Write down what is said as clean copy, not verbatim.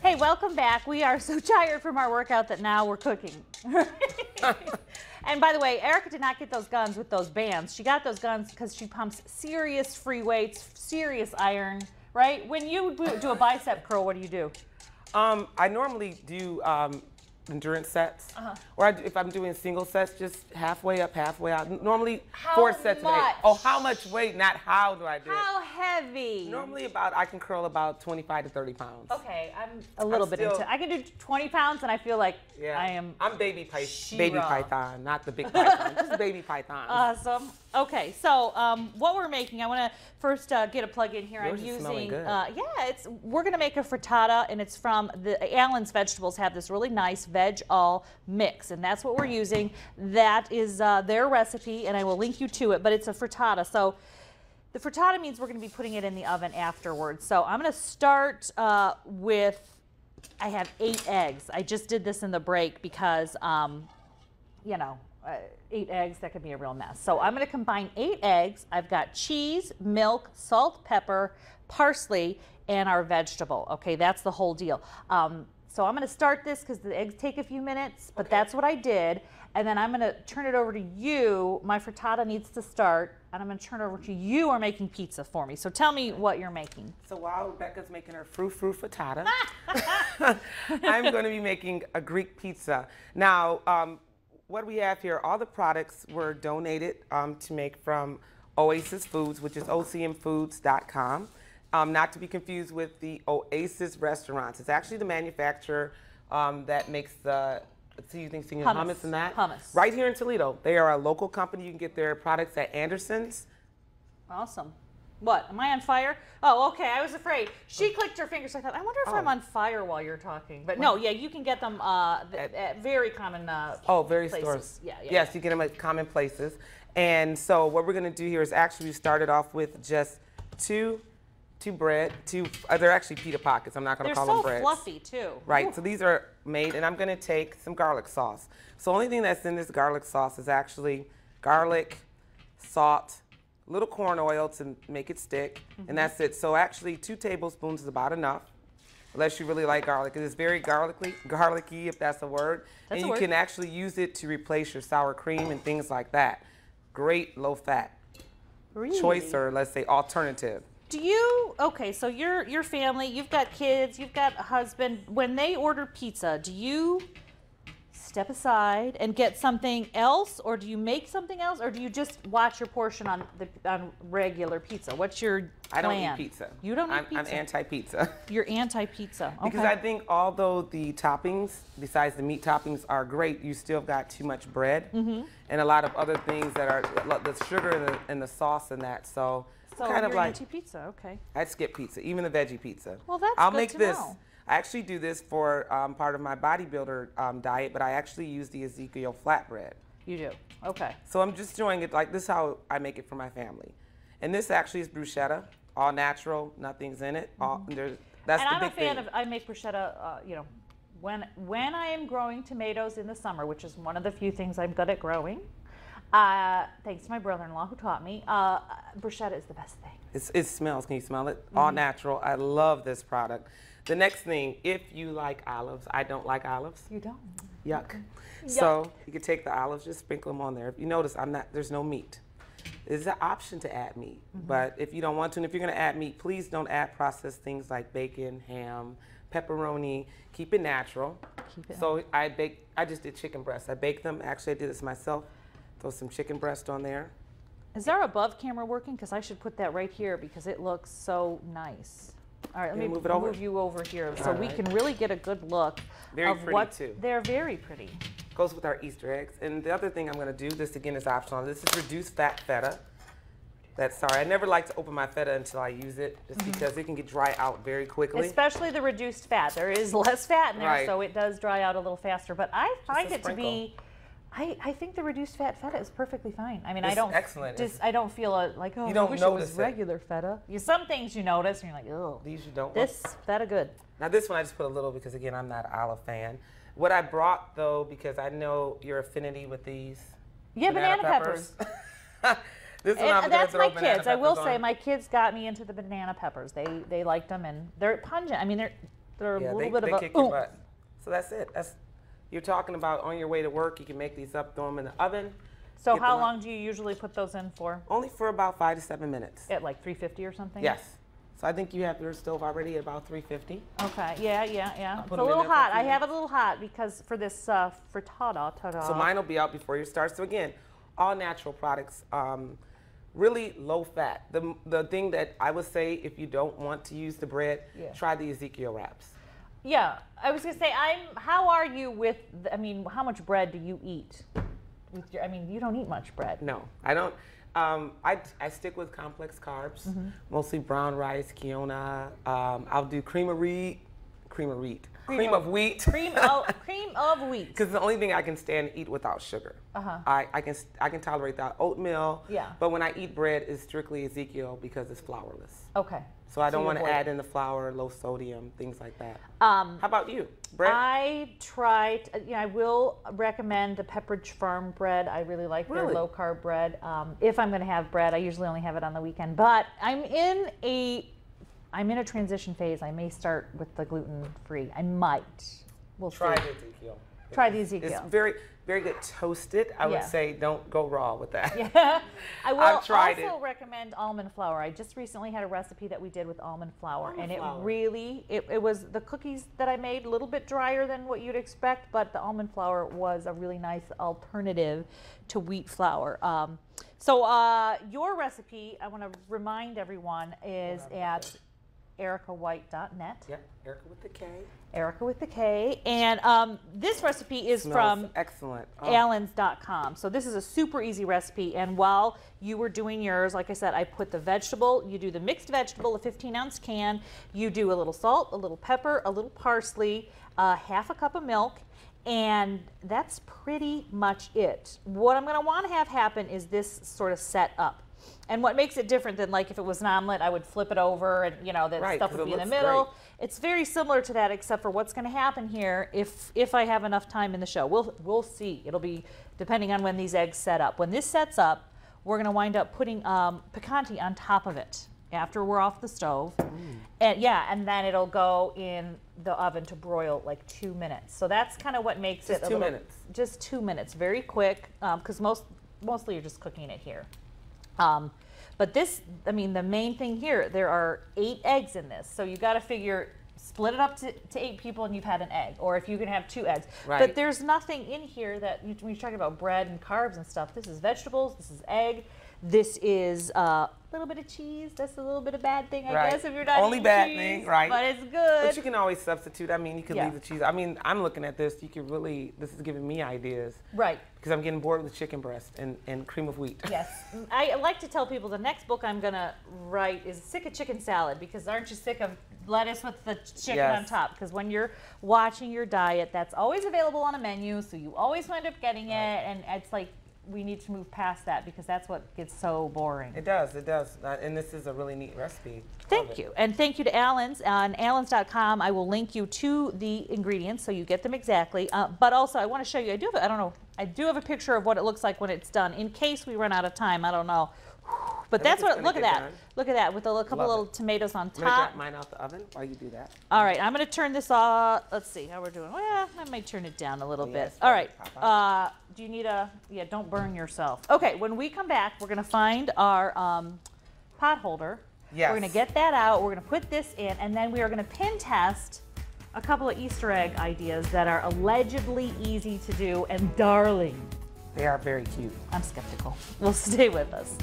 Hey, welcome back. We are so tired from our workout that now we're cooking. And by the way, Erica did not get those guns with those bands. She got those guns because she pumps serious free weights, serious iron, right? When you do a bicep curl, what do you do? I normally do endurance sets, or if I'm doing single sets, just halfway up, halfway out. Normally 4 sets a day. Oh, how much weight? Not how do I do it? How heavy? Normally I can curl about 25 to 30 pounds. Okay, I'm a little bit into. I can do 20 pounds, and I feel like I am. I'm baby python, not the big python, just baby python. Awesome. Okay, so what we're making, I want to first get a plug in here. Yours I'm is using, smelling good. we're going to make a frittata, and it's from Allen's Vegetables have this really nice veg all mix, and that's what we're using. That is their recipe, and I will link you to it, but it's a frittata. So the frittata means we're going to be putting it in the oven afterwards. So I'm going to start with, I have 8 eggs. I just did this in the break because, you know, 8 eggs, that could be a real mess. So I'm going to combine 8 eggs. I've got cheese, milk, salt, pepper, parsley, and our vegetable. Okay, that's the whole deal. So I'm going to start this because the eggs take a few minutes, but that's what I did. And then I'm going to turn it over to you. My frittata needs to start, and I'm going to turn it over to you. Are making pizza for me. So tell me what you're making. So while Rebecca's making her frou-frou frittata, I'm going to be making a Greek pizza. Now, what we have here, all the products were donated to make from Oasis Foods, which is ocmfoods.com. Not to be confused with the Oasis restaurants. It's actually the manufacturer that makes the seasoning hummus and that. Hummus. Right here in Toledo. They are a local company. You can get their products at Anderson's. Awesome. What? Am I on fire? Oh, okay. I was afraid. She clicked her fingers. I thought, I wonder if I'm on fire while you're talking. But no, yeah, you can get them at very common very places. stores. Yes, you get them at common places. And so what we're going to do here is actually we started off with just two bread. They're actually pita pockets. I'm not going to call them breads. They're so fluffy too. Right. Ooh. So these are made, and I'm going to take some garlic sauce. So the only thing that's in this garlic sauce is actually garlic, salt, a little corn oil to make it stick, and that's it. So actually 2 tablespoons is about enough, unless you really like garlic. It is very garlicky, if that's a word. That's and you can actually use it to replace your sour cream and things like that. Great low fat choice, or let's say alternative. Do you, okay, so your family, you've got kids, you've got a husband. When they order pizza, do you step aside and get something else, or do you make something else, or do you just watch your portion on regular pizza? What's your plan? I don't eat pizza. You don't eat pizza? I'm anti-pizza. You're anti-pizza. Okay. Because I think although the toppings, besides the meat toppings, are great, you still got too much bread and a lot of other things that are the sugar and the sauce and that. So kind of you're like anti-pizza, okay. I'd skip pizza, even the veggie pizza. Well, that's I'll good make to this. know. I actually do this for part of my bodybuilder diet, but I actually use the Ezekiel flatbread. You do, okay. So I'm just doing it like this is how I make it for my family. And this actually is bruschetta, all natural, nothing's in it. That's the big thing. And I'm a fan of, I make bruschetta, you know, when I am growing tomatoes in the summer, which is one of the few things I'm good at growing, thanks to my brother-in-law who taught me, bruschetta is the best thing. It smells, can you smell it? All natural, I love this product. The next thing, if you like olives, I don't like olives. You don't? Yuck. So you can take the olives, just sprinkle them on there. If you notice, there's no meat. There's an option to add meat, but if you don't want to, and if you're gonna add meat, please don't add processed things like bacon, ham, pepperoni. Keep it natural. So I just did chicken breasts. I baked them. Actually, I did this myself. Throw some chicken breast on there. Is our above camera working? Because I should put that right here because it looks so nice. All right, let me move you over here so we can really get a good look of what they're very pretty. Goes with our Easter eggs. And the other thing I'm going to do, this again is optional. This is reduced fat feta. I never like to open my feta until I use it, just because it can get dry out very quickly. Especially the reduced fat. There is less fat in there, so it does dry out a little faster. But I find it to be. I think the reduced fat feta is perfectly fine. I mean, it's I don't excellent. I don't feel like, oh, you don't I wish notice it was regular feta. Some things you notice and you're like, oh. These you don't. This feta good. Now this one I just put a little because again I'm not an olive fan. What I brought though, because I know your affinity with these. Yeah, banana peppers. This one I'm that's my kids. I will on. say my kids got me into the banana peppers. They liked them and they're pungent. I mean, They're Yeah, a little they bit of kick a your oomph. butt. So that's it. You're talking about on your way to work, you can make these up, throw them in the oven. So get how them up. long do you usually put those in for? Only for about 5 to 7 minutes. At like 350 or something? Yes. So I think you have your stove already at about 350. Okay, yeah. It's put a 'em in little there for a hot. few I have it a little hot because for this frittata. So mine will be out before you start. So again, all natural products, really low fat. The thing that I would say, if you don't want to use the bread, try the Ezekiel wraps. Yeah, I was gonna say, how are you with, how much bread do you eat? You don't eat much bread. No, I don't. I stick with complex carbs, mostly brown rice, quinoa. I'll do cream of wheat. Cream of wheat. Cream of wheat. Because the only thing I can stand to eat without sugar. I can tolerate that oatmeal. Yeah. But when I eat bread, it's strictly Ezekiel because it's flourless. Okay. So I don't you want to avoid add it. in the flour, low sodium, things like that. How How about you? Bread? I tried, I will recommend the Pepperidge Farm bread. I really like their Really? low carb bread. If I'm going to have bread, I usually only have it on the weekend. But I'm in a transition phase. I may start with the gluten free. I might. We'll Try see. the Ezekiel. Try the Ezekiel. It's very, very good toasted. I would Yeah. say don't go raw with that. Yeah. I will I've tried also recommend almond flour. I just recently had a recipe that we did with almond flour, Almond and it flour. really, it was the cookies that I made a little bit drier than what you'd expect, but the almond flour was a really nice alternative to wheat flour. So your recipe, I want to remind everyone, is at ericawhite.net. Yep, Erica with the K. Erica with the K. And this recipe is Smells from excellent. Allens.com. So this is a super easy recipe. And while you were doing yours, like I said, I put the vegetable, you do the mixed vegetable, a 15-ounce can, you do a little salt, a little pepper, a little parsley, half a cup of milk, and that's pretty much it. What I'm going to want to have happen is this sort of set up. And what makes it different than like if it was an omelet, I would flip it over and that Right, stuff 'cause would it be in the looks middle. great. It's very similar to that, except for what's going to happen here if I have enough time in the show. We'll see. It'll be depending on when these eggs set up. When this sets up, we're going to wind up putting picante on top of it after we're off the stove. And then it'll go in the oven to broil like 2 minutes. So that's kind of what makes Just it a 2 little, minutes. Just 2 minutes, very quick, because mostly you're just cooking it here. But this, the main thing here, there are 8 eggs in this. So you got to figure, split it up to 8 people and you've had an egg. Or if you can have 2 eggs. Right. But there's nothing in here that, when you're talking about bread and carbs and stuff, this is vegetables, this is egg, this is a little bit of cheese. That's a little bit of bad thing, I Right. guess, if you're not Only eating bad cheese, thing, right. But it's good. But you can always substitute. You can Yeah. leave the cheese. I'm looking at this. You could really, this is giving me ideas. Right. Because I'm getting bored with chicken breast and cream of wheat. Yes. I like to tell people the next book I'm going to write is Sick of Chicken Salad, because aren't you sick of lettuce with the chicken Yes. on top? Because when you're watching your diet, that's always available on a menu, so you always wind up getting it, and it's like we need to move past that because that's what gets so boring. It does. And this is a really neat recipe. Thank you. And thank you to Allens. On allens.com, I will link you to the ingredients so you get them exactly. But also, I want to show you, I do have a picture of what it looks like when it's done, in case we run out of time. I don't know. But that's what, look at that. Look at that, with a couple Love little it. tomatoes on I'm going to top. grab mine out the oven while you do that. All right, I'm going to turn this off. Let's see how we're doing. Well, I might turn it down a little Yes, bit. All right. pop Do you need don't burn yourself. Okay, when we come back, we're going to find our pot holder. Yes. We're going to get that out. We're going to put this in, and then we are going to pin test a couple of Easter egg ideas that are allegedly easy to do and darling. They are very cute. I'm skeptical. Well, stay with us.